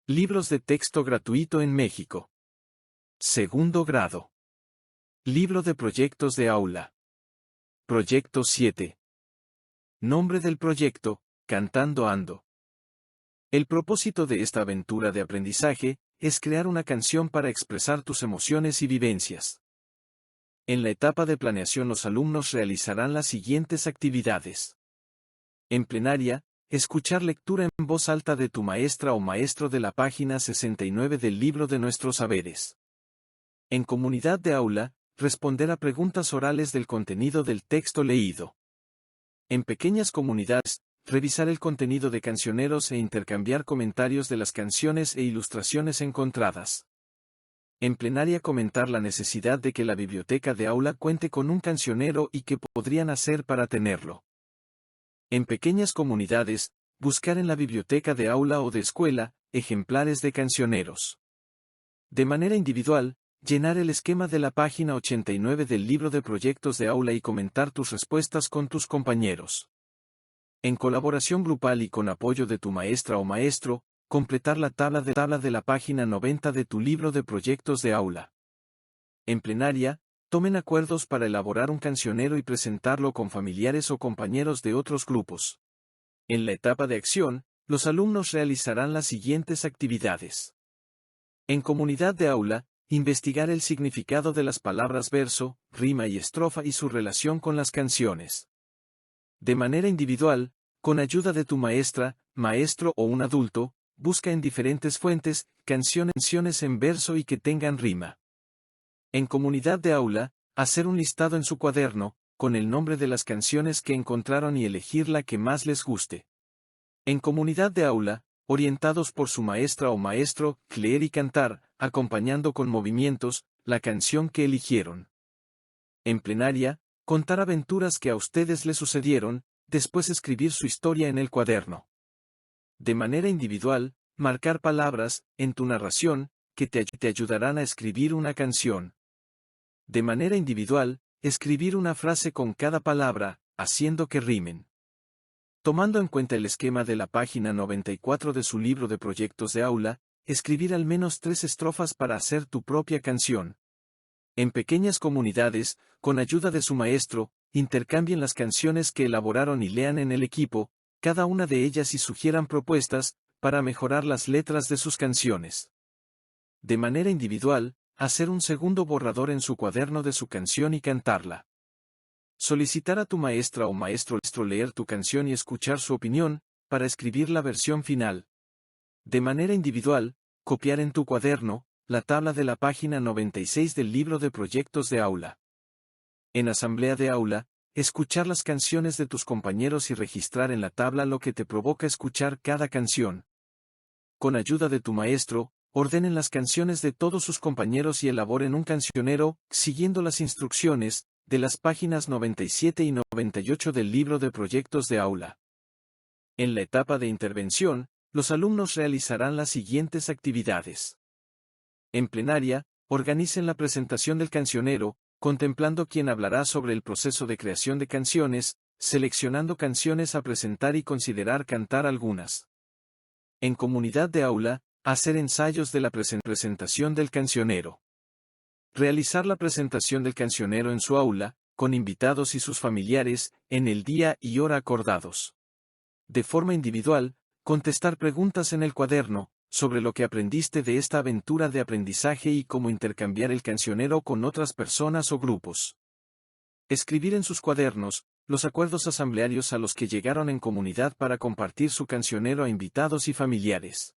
Libros de texto gratuito en México. Segundo grado. Libro de proyectos de aula. Proyecto 7. Nombre del proyecto: Cantando Ando. El propósito de esta aventura de aprendizaje es crear una canción para expresar tus emociones y vivencias. En la etapa de planeación los alumnos realizarán las siguientes actividades. En plenaria, escuchar lectura en voz alta de tu maestra o maestro de la página 69 del libro de nuestros saberes. En comunidad de aula, responder a preguntas orales del contenido del texto leído. En pequeñas comunidades, revisar el contenido de cancioneros e intercambiar comentarios de las canciones e ilustraciones encontradas. En plenaria comentar la necesidad de que la biblioteca de aula cuente con un cancionero y qué podrían hacer para tenerlo. En pequeñas comunidades, buscar en la biblioteca de aula o de escuela, ejemplares de cancioneros. De manera individual, llenar el esquema de la página 89 del libro de proyectos de aula y comentar tus respuestas con tus compañeros. En colaboración grupal y con apoyo de tu maestra o maestro, completar la tabla de la página 90 de tu libro de proyectos de aula. En plenaria, tomen acuerdos para elaborar un cancionero y presentarlo con familiares o compañeros de otros grupos. En la etapa de acción, los alumnos realizarán las siguientes actividades. En comunidad de aula, investigar el significado de las palabras verso, rima y estrofa y su relación con las canciones. De manera individual, con ayuda de tu maestra, maestro o un adulto, busca en diferentes fuentes canciones en verso y que tengan rima. En comunidad de aula, hacer un listado en su cuaderno, con el nombre de las canciones que encontraron y elegir la que más les guste. En comunidad de aula, orientados por su maestra o maestro, leer y cantar, acompañando con movimientos, la canción que eligieron. En plenaria, contar aventuras que a ustedes les sucedieron, después escribir su historia en el cuaderno. De manera individual, marcar palabras, en tu narración, que te ayudarán a escribir una canción. De manera individual, escribir una frase con cada palabra, haciendo que rimen. Tomando en cuenta el esquema de la página 94 de su libro de proyectos de aula, escribir al menos 3 estrofas para hacer tu propia canción. En pequeñas comunidades, con ayuda de su maestro, intercambien las canciones que elaboraron y lean en el equipo, cada una de ellas y sugieran propuestas, para mejorar las letras de sus canciones. De manera individual, hacer un segundo borrador en su cuaderno de su canción y cantarla. Solicitar a tu maestra o maestro leer tu canción y escuchar su opinión, para escribir la versión final. De manera individual, copiar en tu cuaderno, la tabla de la página 96 del libro de proyectos de aula. En asamblea de aula, escuchar las canciones de tus compañeros y registrar en la tabla lo que te provoca escuchar cada canción. Con ayuda de tu maestro, ordenen las canciones de todos sus compañeros y elaboren un cancionero, siguiendo las instrucciones, de las páginas 97 y 98 del libro de proyectos de aula. En la etapa de intervención, los alumnos realizarán las siguientes actividades. En plenaria, organicen la presentación del cancionero, contemplando quién hablará sobre el proceso de creación de canciones, seleccionando canciones a presentar y considerar cantar algunas. En comunidad de aula, hacer ensayos de la presentación del cancionero. Realizar la presentación del cancionero en su aula, con invitados y sus familiares, en el día y hora acordados. De forma individual, contestar preguntas en el cuaderno, sobre lo que aprendiste de esta aventura de aprendizaje y cómo intercambiar el cancionero con otras personas o grupos. Escribir en sus cuadernos, los acuerdos asamblearios a los que llegaron en comunidad para compartir su cancionero a invitados y familiares.